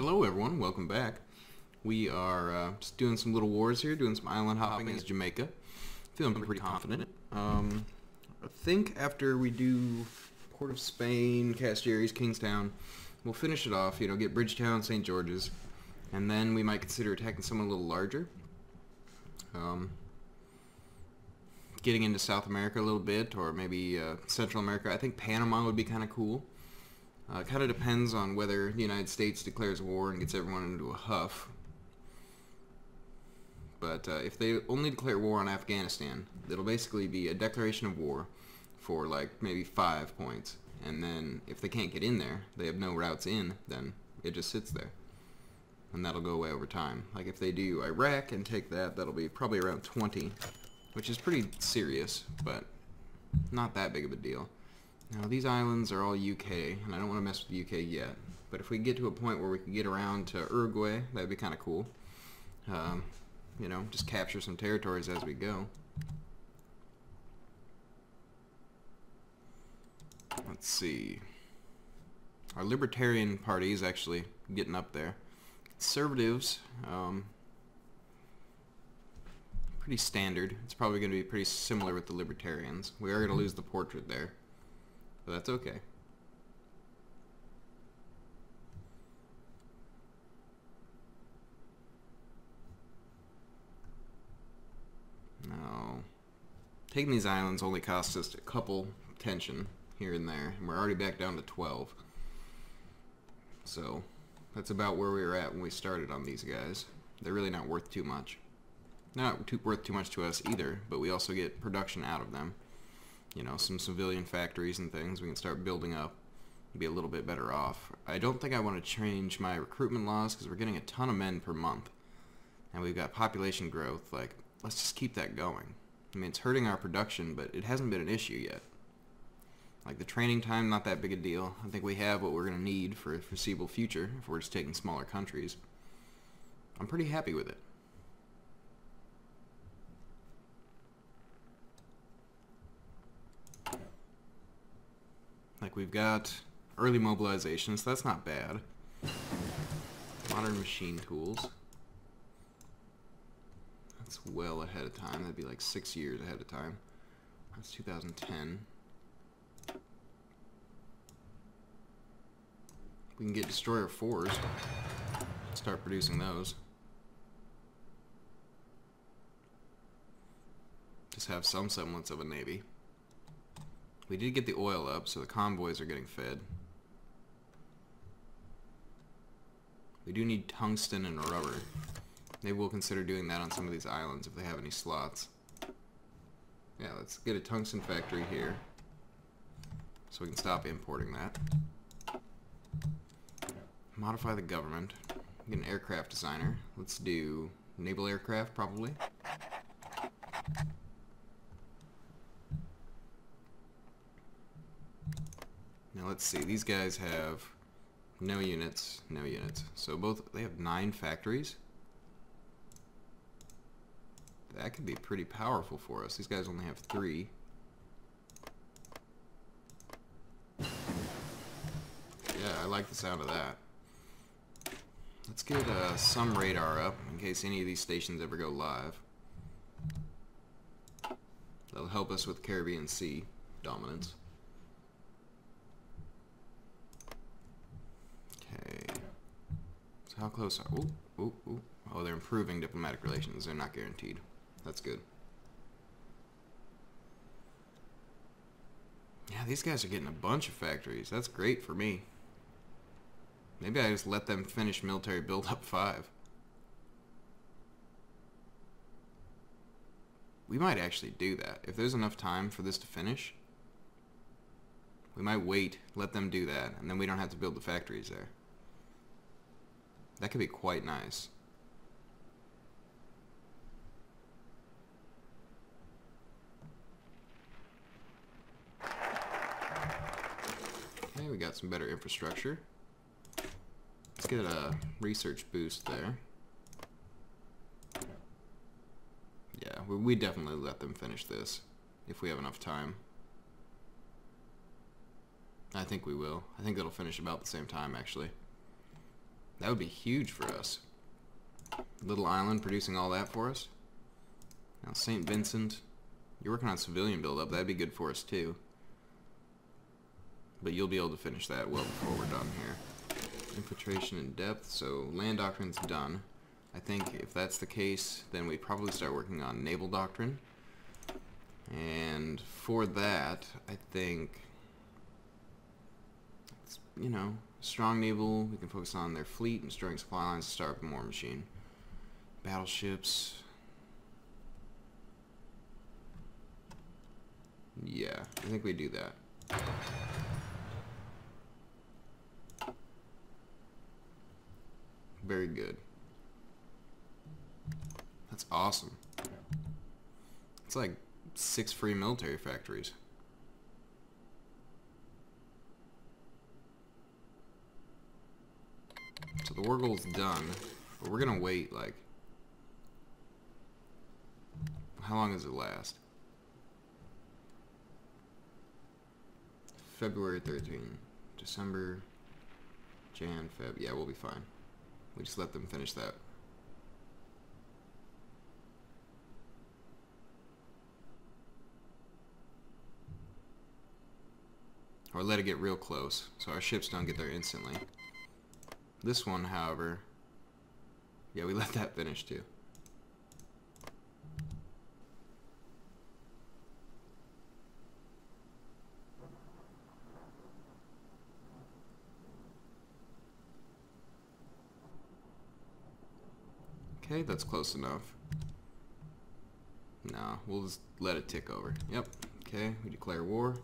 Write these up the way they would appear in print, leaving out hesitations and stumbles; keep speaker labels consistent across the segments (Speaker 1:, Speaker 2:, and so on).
Speaker 1: Hello everyone, welcome back. We are just doing some little wars here, doing some island hopping in Jamaica. Feeling pretty confident. I think after we do Port of Spain, Castilleries, Kingstown, we'll finish it off, you know, get Bridgetown, St. George's, and then we might consider attacking someone a little larger. Getting into South America a little bit, or maybe Central America. I think Panama would be kind of cool. It kind of depends on whether the United States declares war and gets everyone into a huff. But if they only declare war on Afghanistan, it'll basically be a declaration of war for like maybe 5 points. And then if they can't get in there, they have no routes in, then it just sits there. And that'll go away over time. Like if they do Iraq and take that, that'll be probably around 20, which is pretty serious, but not that big of a deal. Now these islands are all UK, and I don't want to mess with the UK yet. But if we get to a point where we can get around to Uruguay, that'd be kind of cool. You know, just capture some territories as we go. Let's see. Our Libertarian Party is actually getting up there. Conservatives, pretty standard. It's probably going to be pretty similar with the Libertarians. We are going to lose the portrait there. But that's okay. Now, taking these islands only costs us a couple tension here and there, and we're already back down to 12. So, that's about where we were at when we started on these guys. They're really not worth too much. Not worth too much to us either, but we also get production out of them. You know, some civilian factories and things we can start building up and be a little bit better off. I don't think I want to change my recruitment laws because we're getting a ton of men per month. And we've got population growth. Like, let's just keep that going. I mean, it's hurting our production, but it hasn't been an issue yet. Like, the training time, not that big a deal. I think we have what we're going to need for a foreseeable future if we're just taking smaller countries. I'm pretty happy with it. Like, we've got early mobilization, so that's not bad. Modern machine tools. That's well ahead of time. That'd be like 6 years ahead of time. That's 2010. We can get destroyer 4s. Start producing those. Just have some semblance of a navy. We did get the oil up, so the convoys are getting fed. We do need tungsten and rubber. Maybe we'll consider doing that on some of these islands if they have any slots. Yeah, let's get a tungsten factory here, so we can stop importing that. Modify the government. Get an aircraft designer. Let's do naval aircraft, probably. Now let's see, these guys have no units, no units. So both, they have 9 factories. That could be pretty powerful for us. These guys only have 3. Yeah, I like the sound of that. Let's get some radar up in case any of these stations ever go live. That'll help us with Caribbean Sea dominance. How close are... Oh, they're improving diplomatic relations. They're not guaranteed. That's good. Yeah, these guys are getting a bunch of factories. That's great for me. Maybe I just let them finish military build-up 5. We might actually do that. If there's enough time for this to finish, we might wait, let them do that, and then we don't have to build the factories there. That could be quite nice. Okay, we got some better infrastructure. Let's get a research boost there. Yeah, we definitely let them finish this if we have enough time. I think we will. I think it'll finish about the same time, actually. That would be huge for us. Little island producing all that for us. Now St. Vincent, you're working on civilian buildup. That'd be good for us too. But you'll be able to finish that well before we're done here. Infiltration in depth, so land doctrine's done. I think if that's the case, then we probably start working on naval doctrine. And for that, I think, you know, strong naval, we can focus on their fleet and destroying supply lines to start up a war machine. Battleships. Yeah, I think we do that. Very good. That's awesome. It's like 6 free military factories. So the war goal's done, but we're gonna wait like, how long does it last? February 13, December, Jan, Feb. Yeah, we'll be fine. We just let them finish that. Or let it get real close, so our ships don't get there instantly. This one, however, yeah, we let that finish too. Okay, that's close enough. No, we'll just let it tick over. Yep. Okay, we declare war.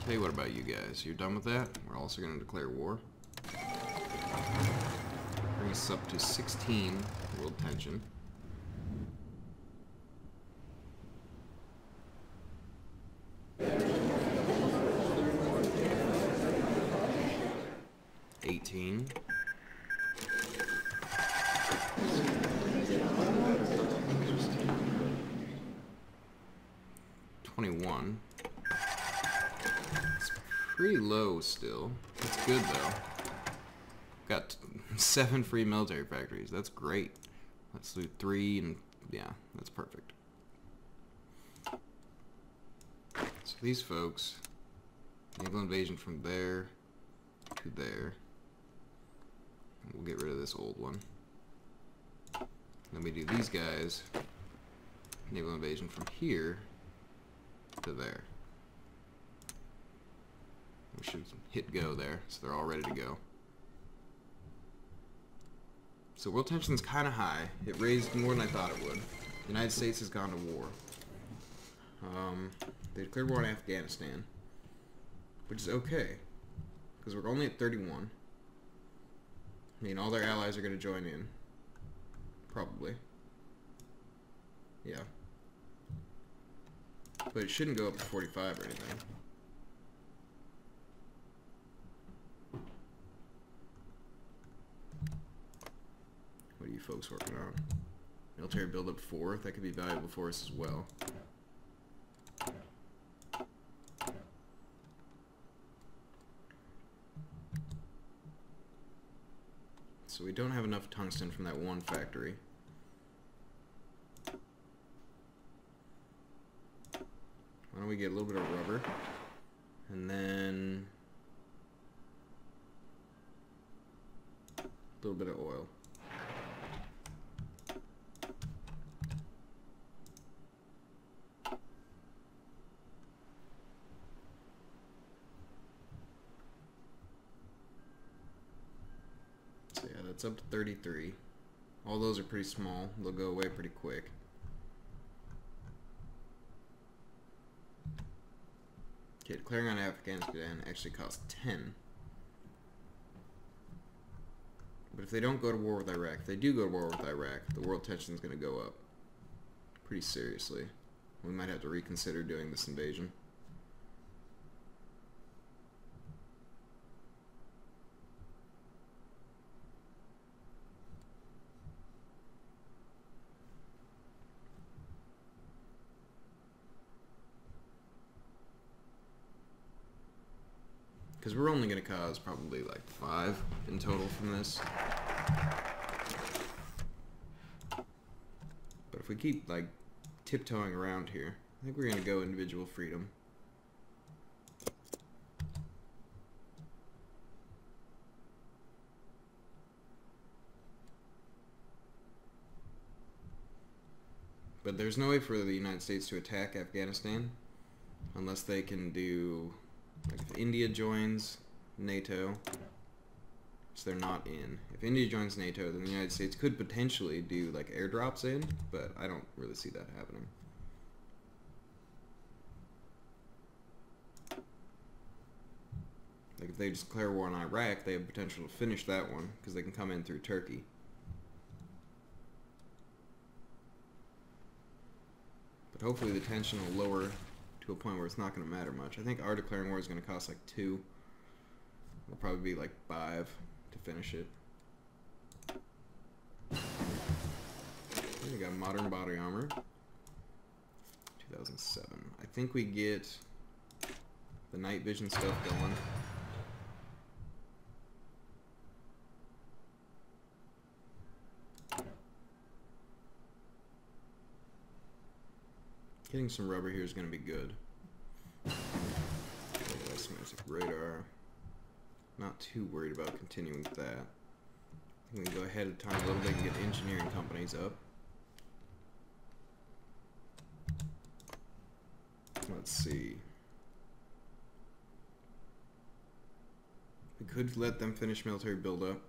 Speaker 1: Okay, what about you guys? You're done with that? We're also going to declare war. Bring us up to 16 world tension. $18. 21. It's pretty low still. That's good though. Got 7 free military factories. That's great. Let's do 3 and yeah, that's perfect. So these folks, naval invasion from there to there. We'll get rid of this old one. Then we do these guys, naval invasion from here to there. We should hit go there, so they're all ready to go. So world tension's kind of high. It raised more than I thought it would. The United States has gone to war. They declared war on Afghanistan, which is okay, because we're only at 31. I mean, all their allies are going to join in. Probably. Yeah. But it shouldn't go up to 45 or anything. What are you folks working on? Military buildup 4. That could be valuable for us as well. So we don't have enough tungsten from that one factory. Why don't we get a little bit of rubber, and then a little bit of oil. So yeah, that's up to 33. All those are pretty small. They'll go away pretty quick. Okay, declaring on Afghanistan actually costs 10. But if they don't go to war with Iraq, if they do go to war with Iraq, the world tension is going to go up pretty seriously. We might have to reconsider doing this invasion. Because we're only going to cause probably like 5 in total from this. But if we keep like tiptoeing around here, I think we're going to go individual freedom. But there's no way for the United States to attack Afghanistan unless they can do, like if India joins NATO, which they're not in. If India joins NATO, then the United States could potentially do like airdrops in, but I don't really see that happening. Like if they just declare war on Iraq, they have potential to finish that one because they can come in through Turkey. But hopefully the tension will lower to a point where it's not going to matter much. I think our declaring war is going to cost like 2. It'll probably be like 5 to finish it. We got modern body armor. 2007. I think we get the night vision stuff going. Getting some rubber here is going to be good. Seismic radar. Not too worried about continuing with that. We can go ahead of time a little bit and get engineering companies up. Let's see. We could let them finish military buildup.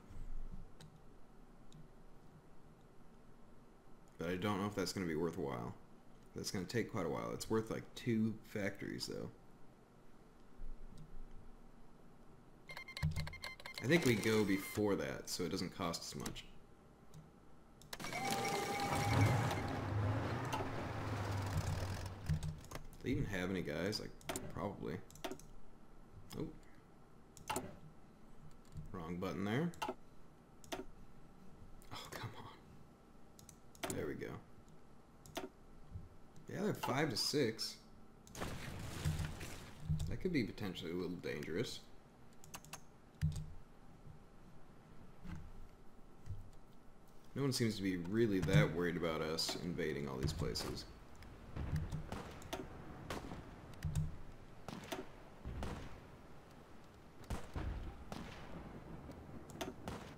Speaker 1: But I don't know if that's going to be worthwhile. That's going to take quite a while. It's worth like 2 factories though. I think we go before that so it doesn't cost as much. Do they even have any guys? Like, probably. Oh. Wrong button there. Oh, come on. There we go. Yeah, they're 5 to 6. That could be potentially a little dangerous. No one seems to be really that worried about us invading all these places.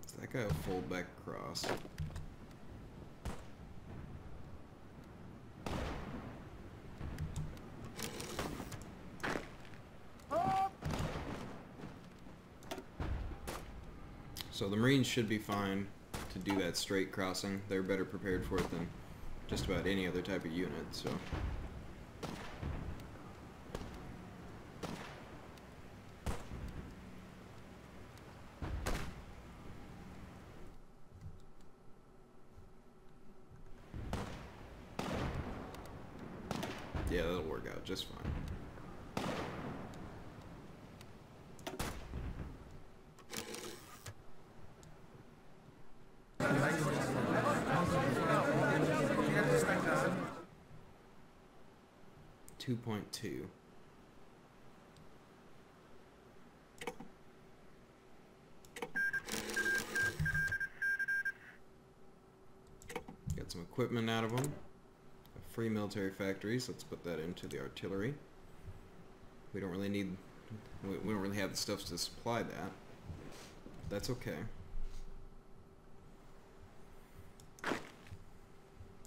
Speaker 1: So that guy will fold back across. So the Marines should be fine to do that straight crossing. They're better prepared for it than just about any other type of unit, so. Yeah, that'll work out just fine. .2. Got some equipment out of them. Free military factories. Let's put that into the artillery. We don't really need. We don't really have the stuff to supply that. That's okay.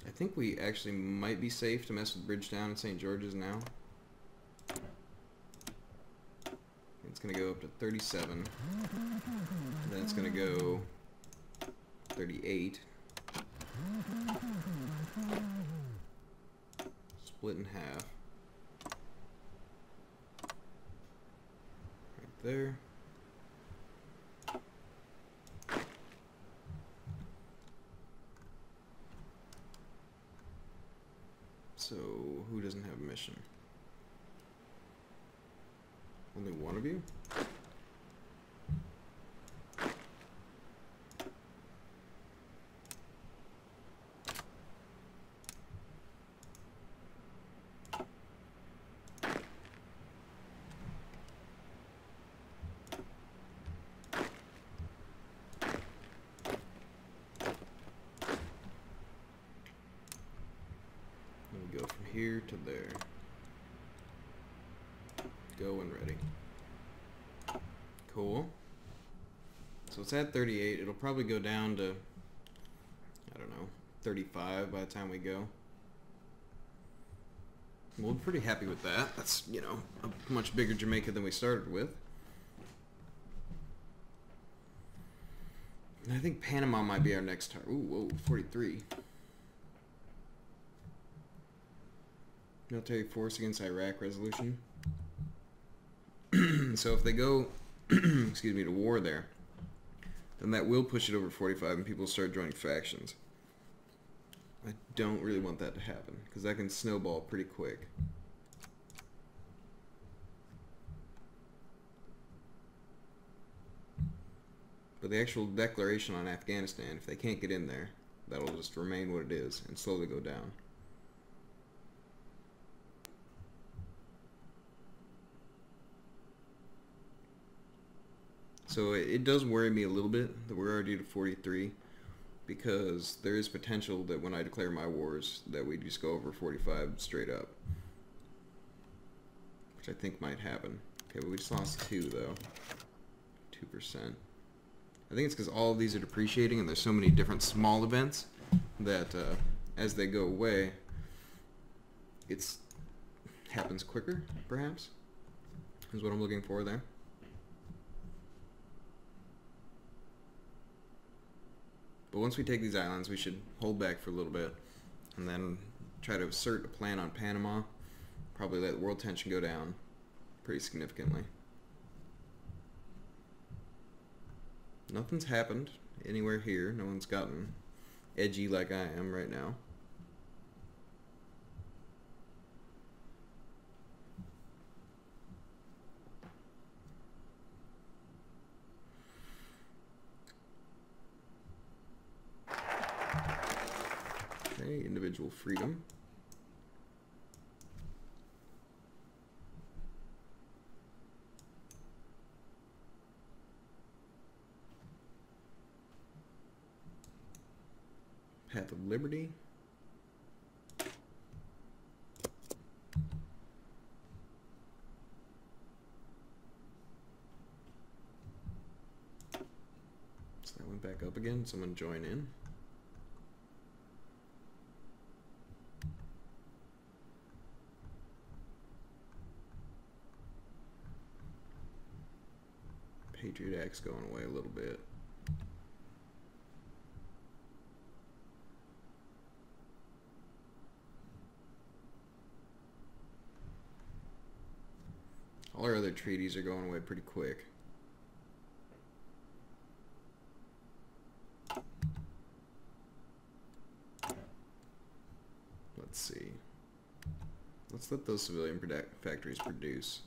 Speaker 1: I think we actually might be safe to mess with Bridgetown and St. George's now. It's going to go up to 37. And then it's going to go 38. Split in half. Right there. So, who doesn't have a mission? Only one of you? here to there. Go and ready. Cool. So it's at 38. It'll probably go down to, I don't know, 35 by the time we go. We'll be pretty happy with that. That's, you know, a much bigger Jamaica than we started with. And I think Panama might be our next target. Ooh, whoa, 43. Military force against Iraq resolution. So if they go, excuse me, to war there, then that will push it over 45 and people start joining factions. I don't really want that to happen because that can snowball pretty quick. But the actual declaration on Afghanistan, if they can't get in there, that'll just remain what it is and slowly go down. So it does worry me a little bit that we're already to 43, because there is potential that when I declare my wars that we just go over 45 straight up, which I think might happen. Okay, but we just lost 2 though, 2%. I think it's because all of these are depreciating and there's so many different small events that as they go away, it happens quicker, perhaps, is what I'm looking for there. But once we take these islands, we should hold back for a little bit and then try to assert a plan on Panama. Probably let world tension go down pretty significantly. Nothing's happened anywhere here. No one's gotten edgy like I am right now. Okay, individual freedom. Path of Liberty. So that went back up again. Someone join in. Patriot Act's going away a little bit. All our other treaties are going away pretty quick. Let's see. Let's let those civilian factories produce.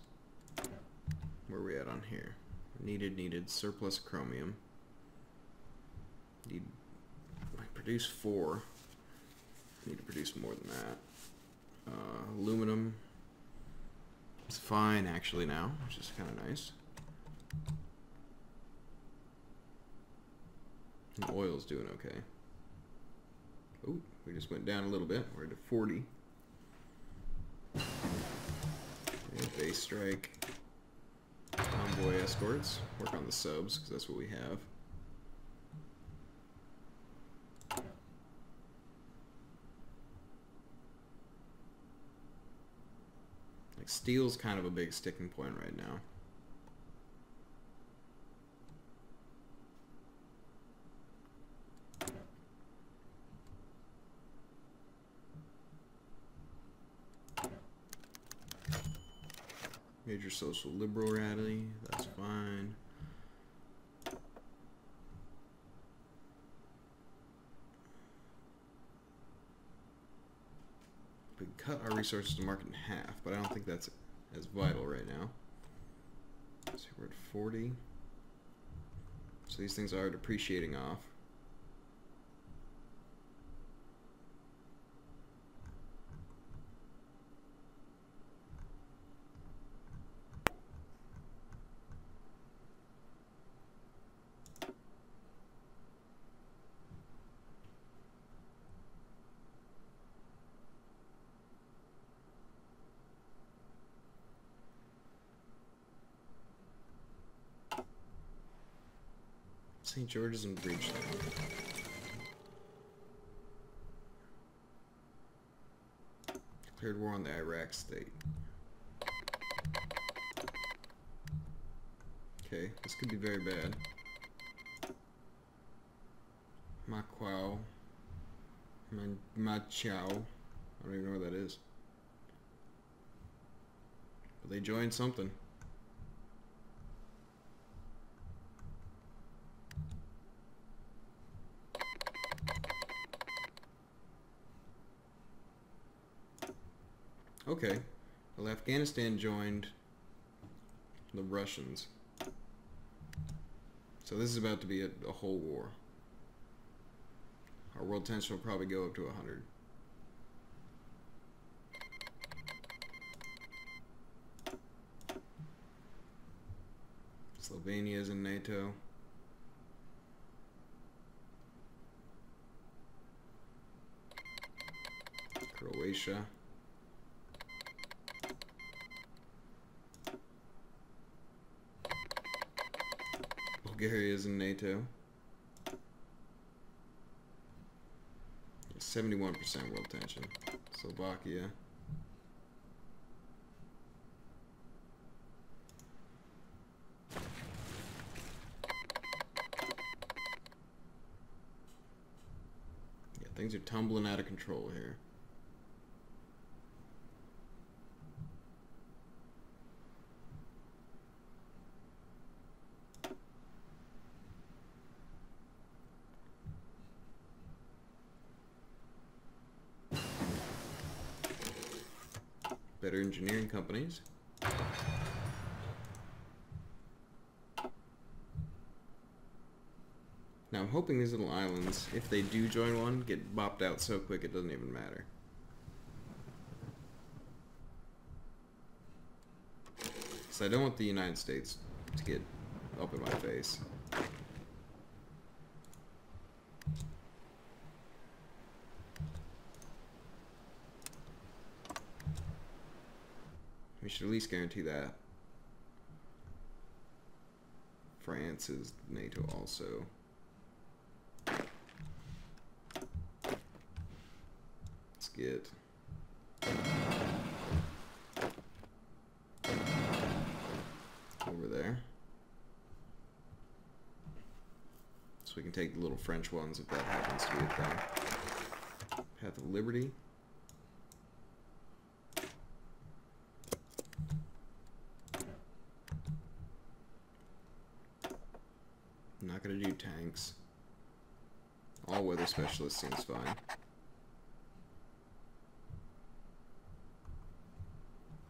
Speaker 1: Where are we at on here? Needed, surplus chromium. Produce 4. Need to produce more than that. Aluminum. It's fine actually now, which is kind of nice. And oil's doing okay. Oh, we just went down a little bit. We're to 40. And base strike. Convoy escorts. Work on the subs, because that's what we have. Like, steel's kind of a big sticking point right now. Major social liberal rally, that's fine. We can cut our resources to market in half, but I don't think that's as vital right now. So we're at 40. So these things are depreciating off. St. George's and Bridgetown. Declared war on the Iraq state. Okay, this could be very bad. Makwao. Machao. I don't even know where that is. But they joined something. Okay. Well, Afghanistan joined the Russians. So this is about to be a whole war. Our world tension will probably go up to 100. Slovenia is in NATO. Croatia. Bulgaria is in NATO. 71% world tension. Slovakia. Yeah, things are tumbling out of control here. Better engineering companies. Now I'm hoping these little islands, if they do join one, get bopped out so quick it doesn't even matter. So I don't want the United States to get up in my face. We should at least guarantee that. France is NATO also. Let's get over there. So we can take the little French ones if that happens to be a thing. Path of Liberty. I'm not gonna do tanks. All weather specialist seems fine.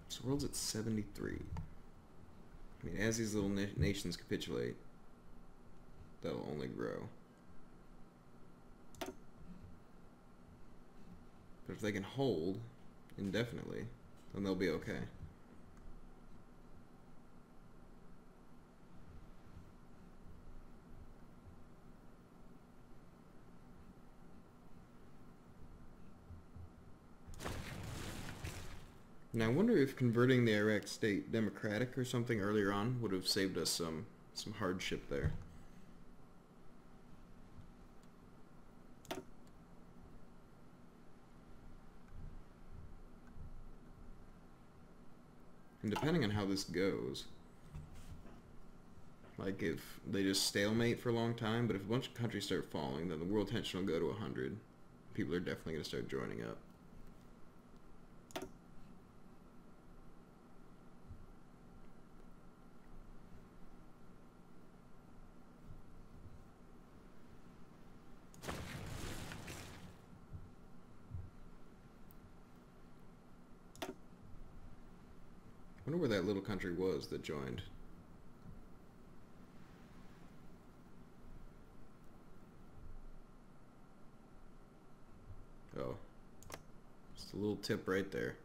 Speaker 1: So the world's at 73. I mean, as these little nations capitulate, that'll only grow. But if they can hold indefinitely, then they'll be okay. Now I wonder if converting the Iraq state democratic or something earlier on would have saved us some hardship there. And depending on how this goes, like if they just stalemate for a long time, but if a bunch of countries start falling, then the world tension will go to 100. People are definitely going to start joining up. I wonder where that little country was that joined. Oh. Just a little tip right there.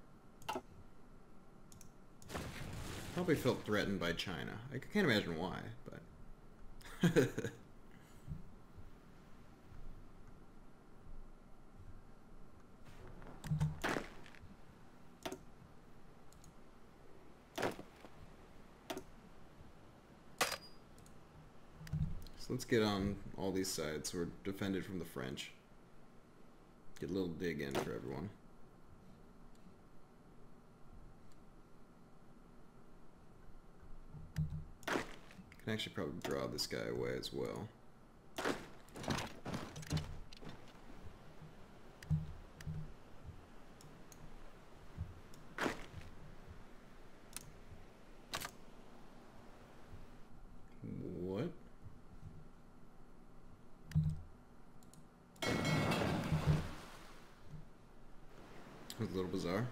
Speaker 1: Probably felt threatened by China. I can't imagine why, but... So let's get on all these sides so we're defended from the French. Get a little dig in for everyone. Can actually probably draw this guy away as well. What? That was a little bizarre.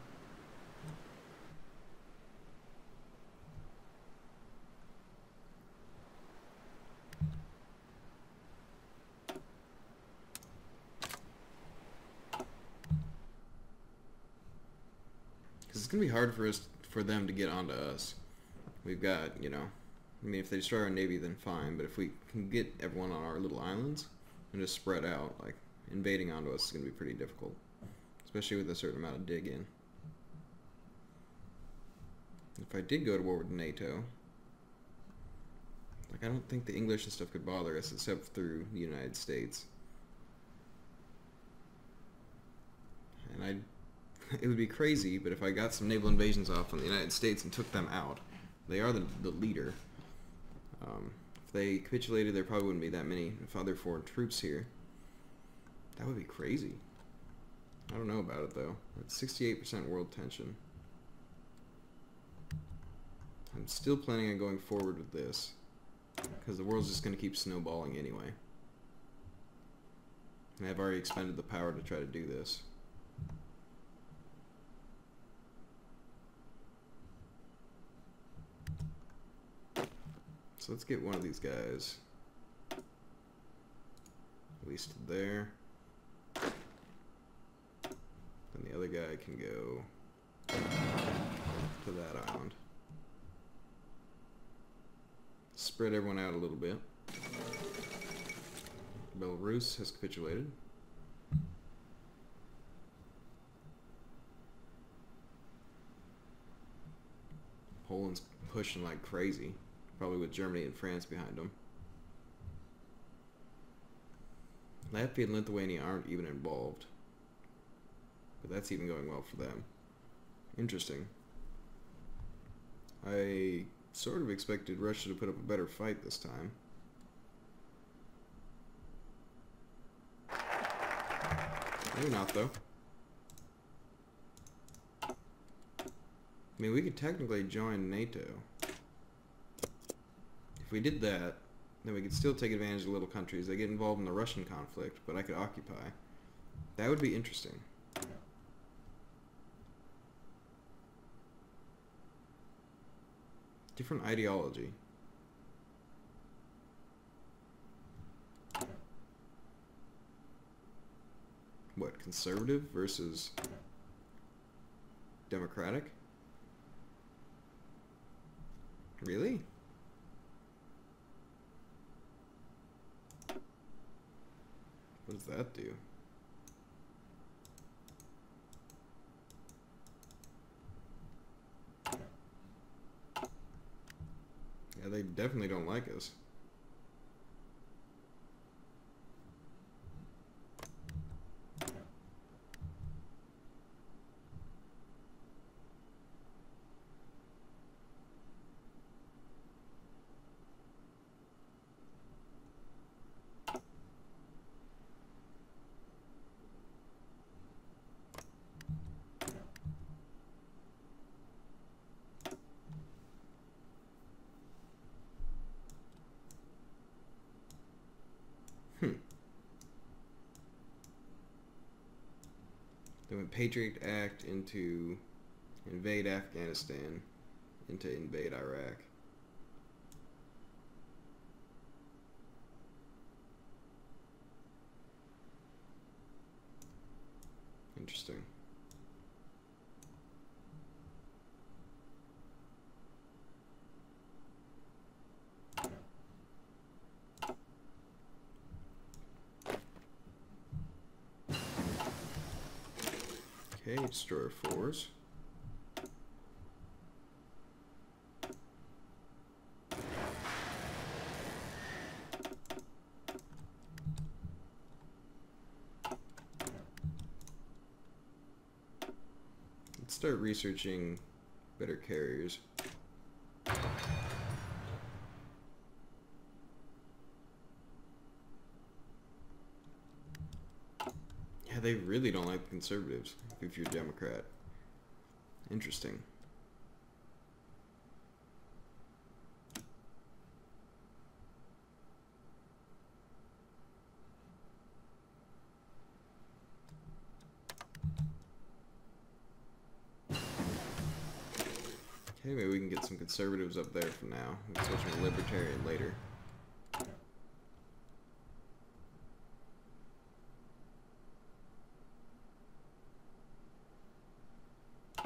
Speaker 1: It's gonna be hard for them to get onto us. We've got, you know, I mean, if they destroy our navy, then fine. But if we can get everyone on our little islands and just spread out, like invading onto us is gonna be pretty difficult, especially with a certain amount of dig in. If I did go to war with NATO, like I don't think the English and stuff could bother us except through the United States. And it would be crazy, but if I got some naval invasions off on the United States and took them out, they are the leader. If they capitulated, there probably wouldn't be that many other foreign troops here. That would be crazy. I don't know about it, though. That's 68% world tension. I'm still planning on going forward with this, because the world's just going to keep snowballing anyway. And I've already expended the power to try to do this. So let's get one of these guys at least there. Then the other guy can go to that island. Spread everyone out a little bit. Belarus has capitulated. Poland's pushing like crazy. Probably with Germany and France behind them. Latvia and Lithuania aren't even involved. But that's even going well for them. Interesting. I sort of expected Russia to put up a better fight this time. Maybe not, though. I mean, we could technically join NATO. If we did that, then we could still take advantage of little countries. They get involved in the Russian conflict, but I could occupy. That would be interesting. Different ideology. What, conservative versus democratic? Really? What does that do? Yeah, they definitely don't like us. They went Patriot Act into invade Afghanistan, into invade Iraq. Interesting. Okay, destroyer 4s. start researching better carriers. Yeah, they really don't like the conservatives if you're a Democrat. Interesting. Okay, maybe we can get some conservatives up there for now. We can switch them to libertarian later. I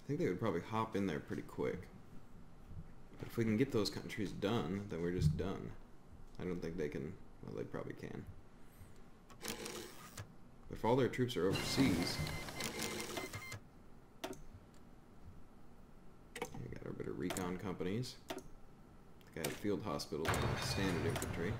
Speaker 1: think they would probably hop in there pretty quick. But if we can get those countries done, then we're just done. I don't think they can. Well, they probably can. But if all their troops are overseas... We got our bit of recon companies. We got field hospitals and standard infantry.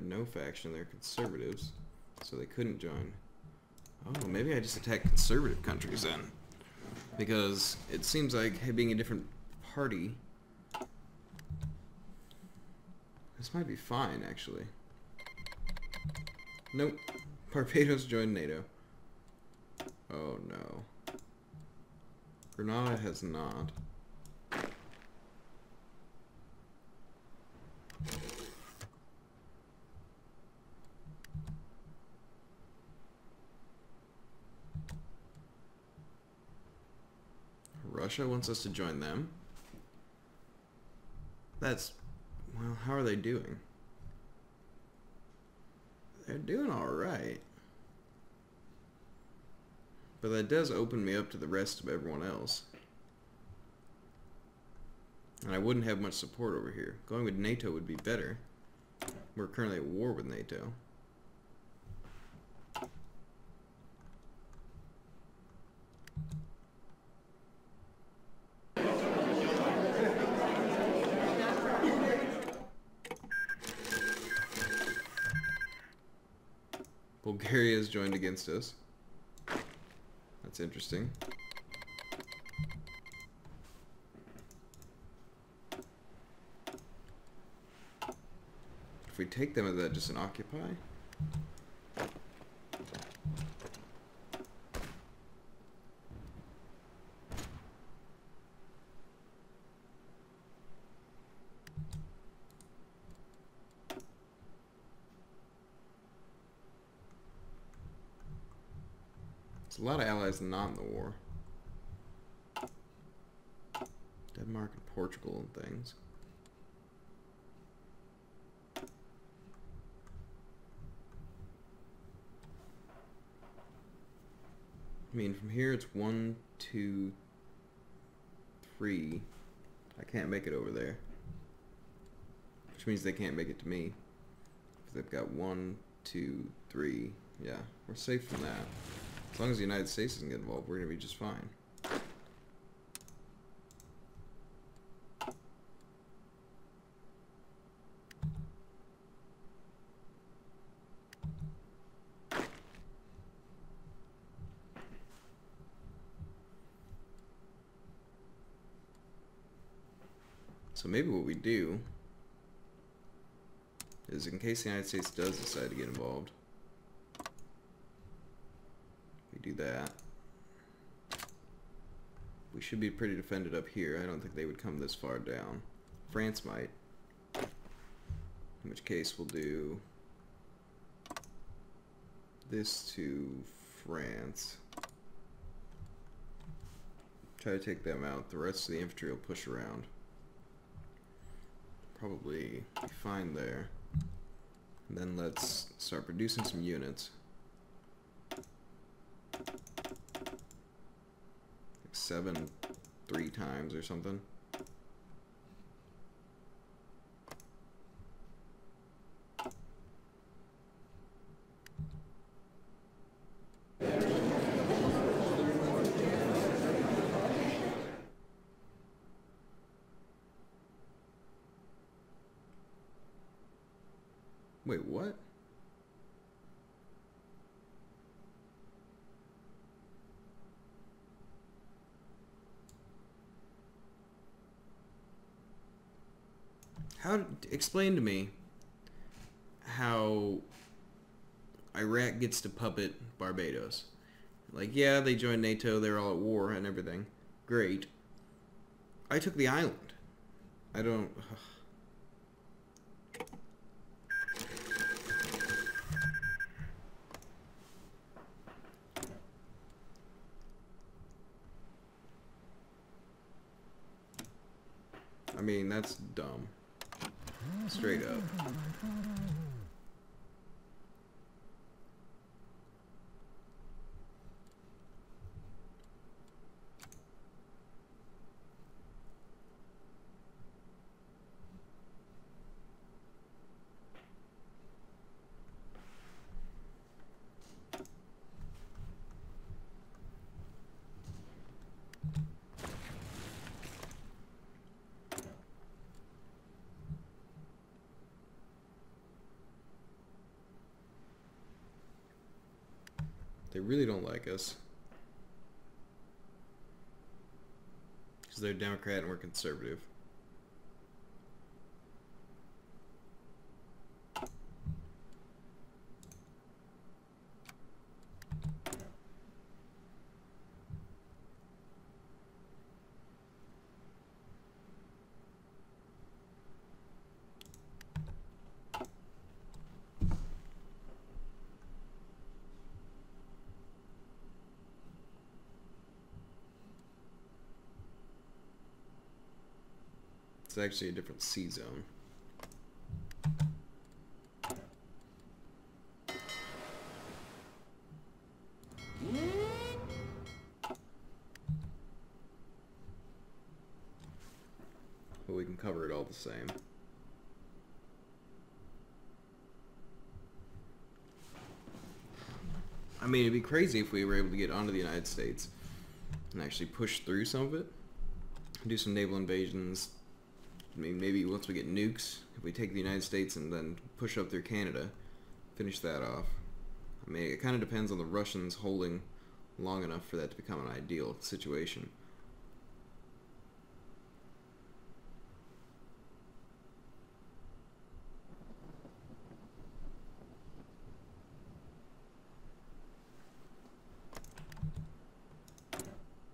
Speaker 1: No faction, they're conservatives, so they couldn't join. Oh, maybe I just attack conservative countries then, because it seems like, hey, being a different party, this might be fine actually. Nope, Barbados joined NATO. Oh no, Grenada has not. Russia wants us to join them. That's... well, how are they doing? They're doing alright. But that does open me up to the rest of everyone else. And I wouldn't have much support over here. Going with NATO would be better. We're currently at war with NATO. Bulgaria has joined against us. That's interesting. If we take them, is that just an occupy? A lot of allies not in the war. Denmark and Portugal and things. I mean, from here it's 1, 2, 3. I can't make it over there. Which means they can't make it to me. If they've got 1, 2, 3. Yeah, we're safe from that. As long as the United States doesn't get involved, we're going to be just fine. So maybe what we do is, in case the United States does decide to get involved, do that. We should be pretty defended up here. I don't think they would come this far down. France might. In which case we'll do this to France. Try to take them out. The rest of the infantry will push around. Probably be fine there. And then let's start producing some units. 7 3 times or something. Wait, what? Explain to me how Iraq gets to puppet Barbados. Like, yeah, they joined NATO, they're all at war and everything. Great. I took the island. I don't... I mean, that's dumb. Straight up. They really don't like us. Because they're Democrat and we're conservative. It's actually a different C zone. But we can cover it all the same. I mean, it'd be crazy if we were able to get onto the United States and actually push through some of it. Do some naval invasions. I mean, maybe once we get nukes, if we take the United States and then push up through Canada, finish that off. I mean, it kind of depends on the Russians holding long enough for that to become an ideal situation.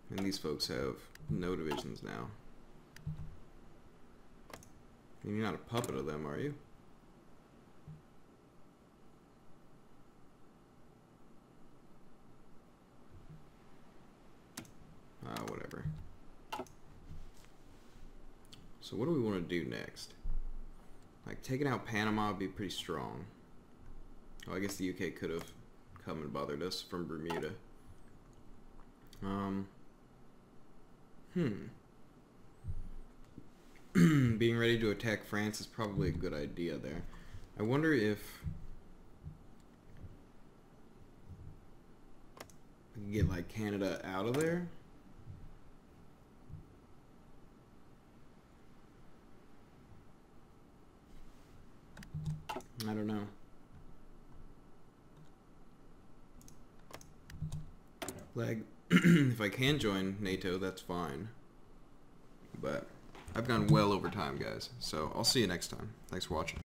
Speaker 1: And these folks have no divisions now. You're not a puppet of them, are you? Whatever. So what do we want to do next? Like, taking out Panama would be pretty strong. Oh, I guess the UK could have come and bothered us from Bermuda. Being ready to attack France is probably a good idea there. I wonder if we can get, like, Canada out of there. I don't know. Like, if I can join NATO, that's fine. But I've gone well over time, guys. So I'll see you next time. Thanks for watching.